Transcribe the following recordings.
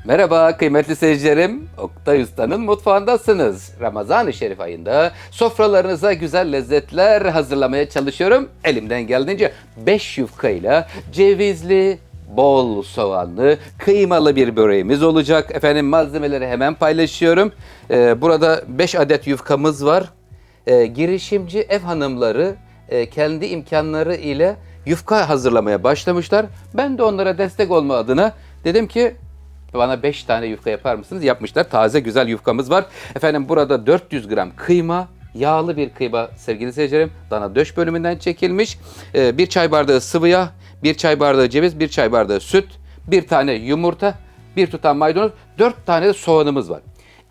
Merhaba kıymetli seyircilerim. Oktay Usta'nın mutfağındasınız. Ramazan-ı Şerif ayında sofralarınıza güzel lezzetler hazırlamaya çalışıyorum. Elimden geldiğince 5 yufkayla cevizli, bol soğanlı, kıymalı bir böreğimiz olacak. Efendim malzemeleri hemen paylaşıyorum. Burada 5 adet yufkamız var. Girişimci ev hanımları kendi imkanları ile yufka hazırlamaya başlamışlar. Ben de onlara destek olma adına dedim ki bana 5 tane yufka yapar mısınız? Yapmışlar. Taze güzel yufkamız var. Efendim burada 400 gram kıyma, yağlı bir kıyma sevgili seyircilerim. Dana döş bölümünden çekilmiş. 1 çay bardağı sıvı yağ, 1 çay bardağı ceviz, 1 çay bardağı süt, 1 tane yumurta, 1 tutam maydanoz, 4 tane de soğanımız var.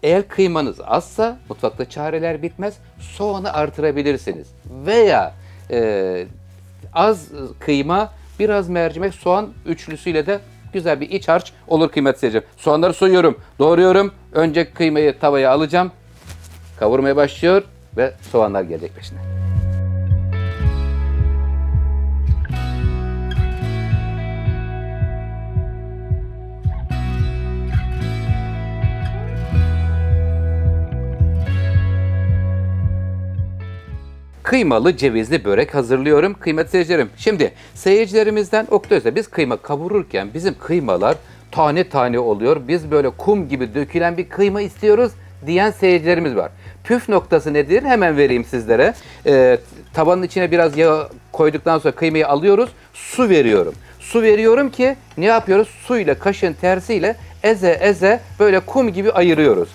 Eğer kıymanız azsa mutfakta çareler bitmez. Soğanı artırabilirsiniz. Veya az kıyma, biraz mercimek, soğan üçlüsüyle de güzel bir iç harç olur kıymetli seyircilerim. Soğanları soyuyorum, doğruyorum. Önce kıymayı tavaya alacağım. Kavurmaya başlıyor ve soğanlar gelecek peşine. Kıymalı cevizli börek hazırlıyorum kıymetli seyircilerim. Şimdi seyircilerimizden Oktay'sa biz kıyma kavururken bizim kıymalar tane tane oluyor. Biz böyle kum gibi dökülen bir kıyma istiyoruz diyen seyircilerimiz var. Püf noktası nedir? Hemen vereyim sizlere. Tavanın içine biraz yağ koyduktan sonra kıymayı alıyoruz. Su veriyorum. Su veriyorum ki ne yapıyoruz? Suyla kaşığın tersiyle eze eze böyle kum gibi ayırıyoruz.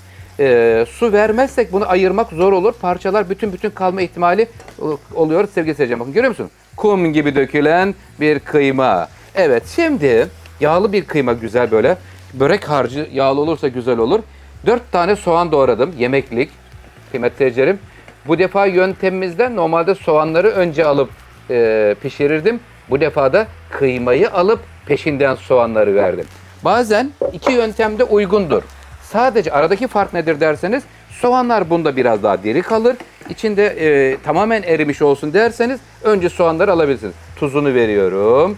Su vermezsek bunu ayırmak zor olur. Parçalar bütün kalma ihtimali oluyor sevgili seyircilerim. Bakın görüyor musun? Kum gibi dökülen bir kıyma. Evet şimdi yağlı bir kıyma güzel böyle. Börek harcı yağlı olursa güzel olur. 4 tane soğan doğradım yemeklik. Kıymetli seyircilerim. Bu defa yöntemimizde normalde soğanları önce alıp pişirirdim. Bu defa da kıymayı alıp peşinden soğanları verdim. Bazen iki yöntem de uygundur. Sadece aradaki fark nedir derseniz soğanlar bunda biraz daha diri kalır. İçinde tamamen erimiş olsun derseniz önce soğanları alabilirsiniz. Tuzunu veriyorum.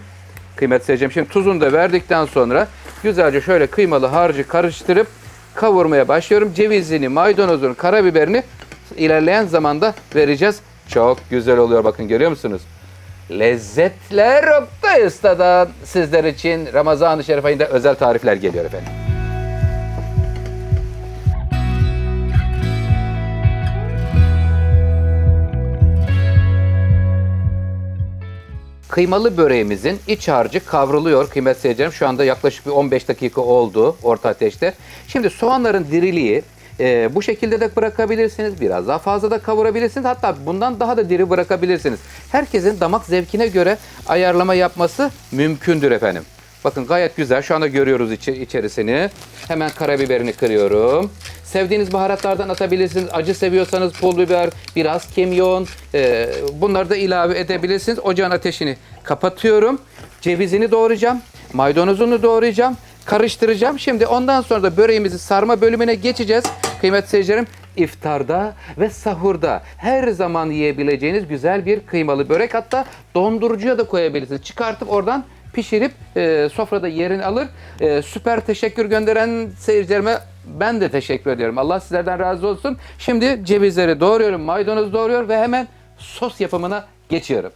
Kıymetli seyircilerim şimdi tuzunu da verdikten sonra güzelce şöyle kıymalı harcı karıştırıp kavurmaya başlıyorum. Cevizini, maydanozunu, karabiberini ilerleyen zamanda vereceğiz. Çok güzel oluyor bakın görüyor musunuz? Lezzetler Oktay Usta'dan sizler için Ramazan-ı Şerif ayında özel tarifler geliyor efendim. Kıymalı böreğimizin iç harcı kavruluyor kıymetli seyircilerim. Şu anda yaklaşık bir 15 dakika oldu orta ateşte. Şimdi soğanların diriliği bu şekilde de bırakabilirsiniz. Biraz daha fazla da kavurabilirsiniz. Hatta bundan daha da diri bırakabilirsiniz. Herkesin damak zevkine göre ayarlama yapması mümkündür efendim. Bakın gayet güzel. Şu anda görüyoruz içerisini. Hemen karabiberini kırıyorum. Sevdiğiniz baharatlardan atabilirsiniz. Acı seviyorsanız pul biber, biraz kimyon. Bunları da ilave edebilirsiniz. Ocağın ateşini kapatıyorum. Cevizini doğrayacağım. Maydanozunu doğrayacağım. Karıştıracağım. Şimdi ondan sonra da böreğimizi sarma bölümüne geçeceğiz. Kıymetli seyircilerim, iftarda ve sahurda her zaman yiyebileceğiniz güzel bir kıymalı börek. Hatta dondurucuya da koyabilirsiniz. Çıkartıp oradan pişirip sofrada yerini alır. Süper teşekkür gönderen seyircilerime ben de teşekkür ediyorum. Allah sizlerden razı olsun. Şimdi cevizleri doğruyorum, maydanoz doğruyor ve hemen sos yapımına geçiyorum.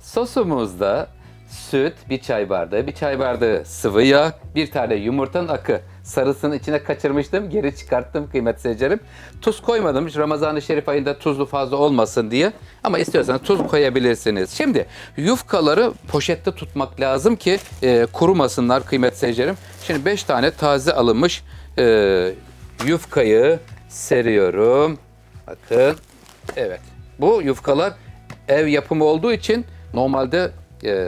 Sosumuzda süt, bir çay bardağı, bir çay bardağı sıvı yağ, bir tane yumurtanın akı. Sarısını içine kaçırmıştım, geri çıkarttım kıymetli seyircilerim. Tuz koymadım, Ramazan-ı Şerif ayında tuzlu fazla olmasın diye. Ama istiyorsanız tuz koyabilirsiniz. Şimdi yufkaları poşette tutmak lazım ki kurumasınlar kıymetli seyircilerim. Şimdi 5 tane taze alınmış yufkayı seriyorum. Bakın, evet. Bu yufkalar ev yapımı olduğu için normalde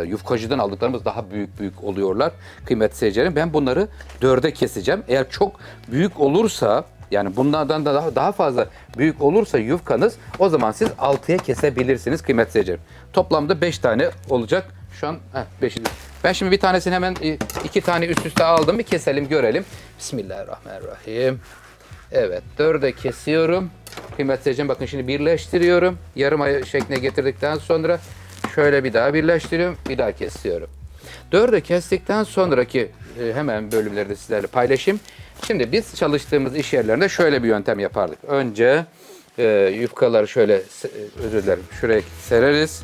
yufkacıdan aldıklarımız daha büyük oluyorlar kıymetli seyircilerim. Ben bunları 4'e keseceğim. Eğer çok büyük olursa, yani bunlardan da daha fazla büyük olursa yufkanız, o zaman siz 6'ya kesebilirsiniz kıymetli seyircilerim. Toplamda 5 tane olacak. Şu an 5'i. Ben şimdi bir tanesini hemen 2 tane üst üste aldım. Bir keselim görelim. Bismillahirrahmanirrahim. Evet, 4'e kesiyorum. Kıymetli seyircilerim bakın şimdi birleştiriyorum. Yarım ay şekline getirdikten sonra şöyle bir daha birleştiriyorum. Bir daha kesiyorum. 4'e kestikten sonraki hemen bölümleri de sizlerle paylaşayım. Şimdi biz çalıştığımız iş yerlerinde şöyle bir yöntem yapardık. Önce yufkaları şöyle, özür dilerim, şuraya sereriz.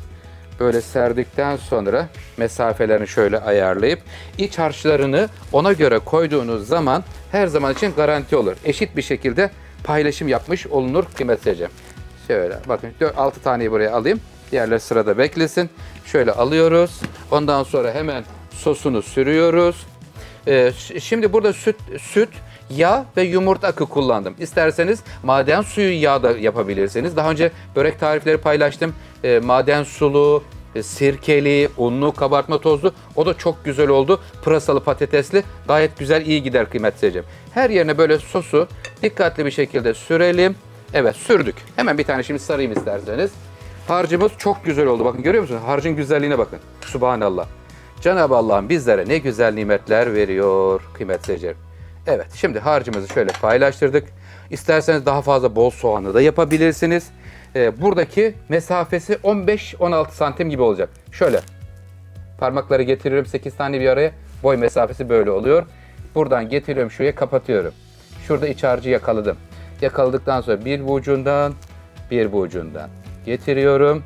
Böyle serdikten sonra mesafelerini şöyle ayarlayıp iç harçlarını ona göre koyduğunuz zaman her zaman için garanti olur. Eşit bir şekilde paylaşım yapmış olunur kıymetli seyircilerim. Şöyle bakın 6 taneyi buraya alayım. Diğerleri sırada beklesin. Şöyle alıyoruz. Ondan sonra hemen sosunu sürüyoruz. Şimdi burada süt, yağ ve yumurta akı kullandım. İsterseniz maden suyu yağ da yapabilirsiniz. Daha önce börek tarifleri paylaştım. Maden sulu, sirkeli, unlu, kabartma tozlu. O da çok güzel oldu. Pırasalı, patatesli. Gayet güzel, iyi gider kıymetli seyircilerim. Her yerine böyle sosu dikkatli bir şekilde sürelim. Evet, sürdük. Hemen bir tane şimdi sarayım isterseniz. Harcımız çok güzel oldu. Bakın görüyor musunuz? Harcın güzelliğine bakın. Subhanallah. Cenab-ı Allah'ın bizlere ne güzel nimetler veriyor kıymetli seyircilerim. Evet, şimdi harcımızı şöyle paylaştırdık. İsterseniz daha fazla bol soğanlı da yapabilirsiniz. Buradaki mesafesi 15-16 santim gibi olacak. Şöyle parmakları getiriyorum 8 tane bir araya. Boy mesafesi böyle oluyor. Buradan getiriyorum şuraya, kapatıyorum. Şurada iç harcı yakaladım. Yakaladıktan sonra bir bu ucundan getiriyorum.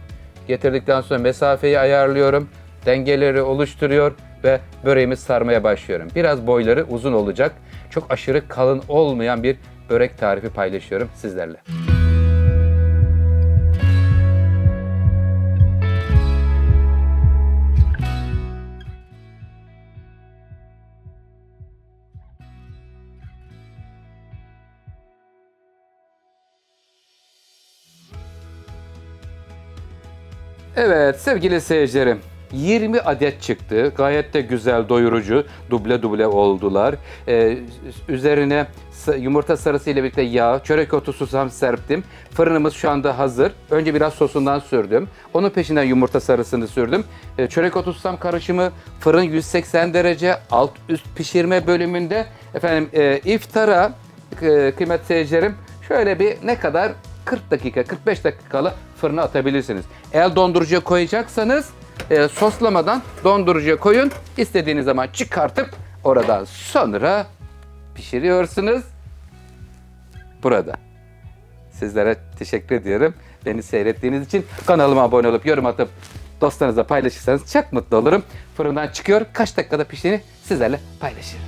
Getirdikten sonra mesafeyi ayarlıyorum. Dengeleri oluşturuyor ve böreğimi sarmaya başlıyorum. Biraz boyları uzun olacak. Çok aşırı kalın olmayan bir börek tarifi paylaşıyorum sizlerle. Evet sevgili seyircilerim, 20 adet çıktı. Gayet de güzel, doyurucu, duble oldular. Üzerine yumurta sarısı ile birlikte yağ, çörek otu, susam serptim. Fırınımız şu anda hazır. Önce biraz sosundan sürdüm. Onun peşinden yumurta sarısını sürdüm. Çörek otu, susam karışımı fırın 180 derece alt üst pişirme bölümünde. Efendim iftara kıymetli seyircilerim şöyle bir ne kadar 40 dakika 45 dakikalı fırına atabilirsiniz. Eğer dondurucuya koyacaksanız soslamadan dondurucuya koyun. İstediğiniz zaman çıkartıp oradan sonra pişiriyorsunuz burada. Sizlere teşekkür ediyorum. Beni seyrettiğiniz için kanalıma abone olup yorum atıp dostlarınızla paylaşırsanız çok mutlu olurum. Fırından çıkıyor. Kaç dakikada piştiğini sizlerle paylaşırım.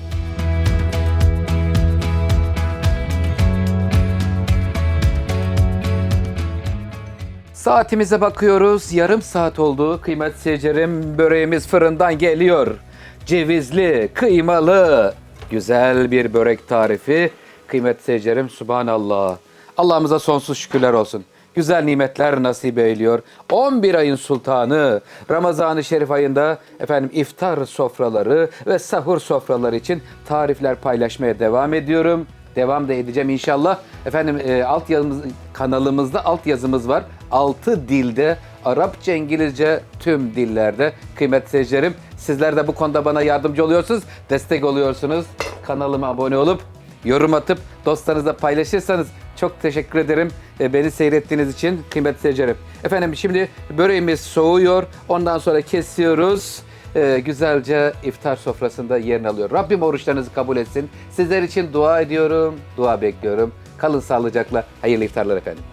Saatimize bakıyoruz. Yarım saat oldu. Kıymetli seyircilerim, böreğimiz fırından geliyor. Cevizli, kıymalı, güzel bir börek tarifi. Kıymetli seyircilerim, subhanallah. Allah'ımıza sonsuz şükürler olsun. Güzel nimetler nasip eyliyor. 11 ayın sultanı, Ramazan-ı Şerif ayında efendim iftar sofraları ve sahur sofraları için tarifler paylaşmaya devam ediyorum. Devam da edeceğim inşallah. Efendim kanalımızda altyazımız var. 6 dilde, Arapça, İngilizce, tüm dillerde. Kıymetli seyircilerim, sizler de bu konuda bana yardımcı oluyorsunuz, destek oluyorsunuz. Kanalıma abone olup, yorum atıp dostlarınızla paylaşırsanız çok teşekkür ederim beni seyrettiğiniz için kıymetli seyircilerim. Efendim şimdi böreğimiz soğuyor. Ondan sonra kesiyoruz. Güzelce iftar sofrasında yerini alıyor. Rabbim oruçlarınızı kabul etsin. Sizler için dua ediyorum, dua bekliyorum. Kalın sağlıcakla. Hayırlı iftarlar efendim.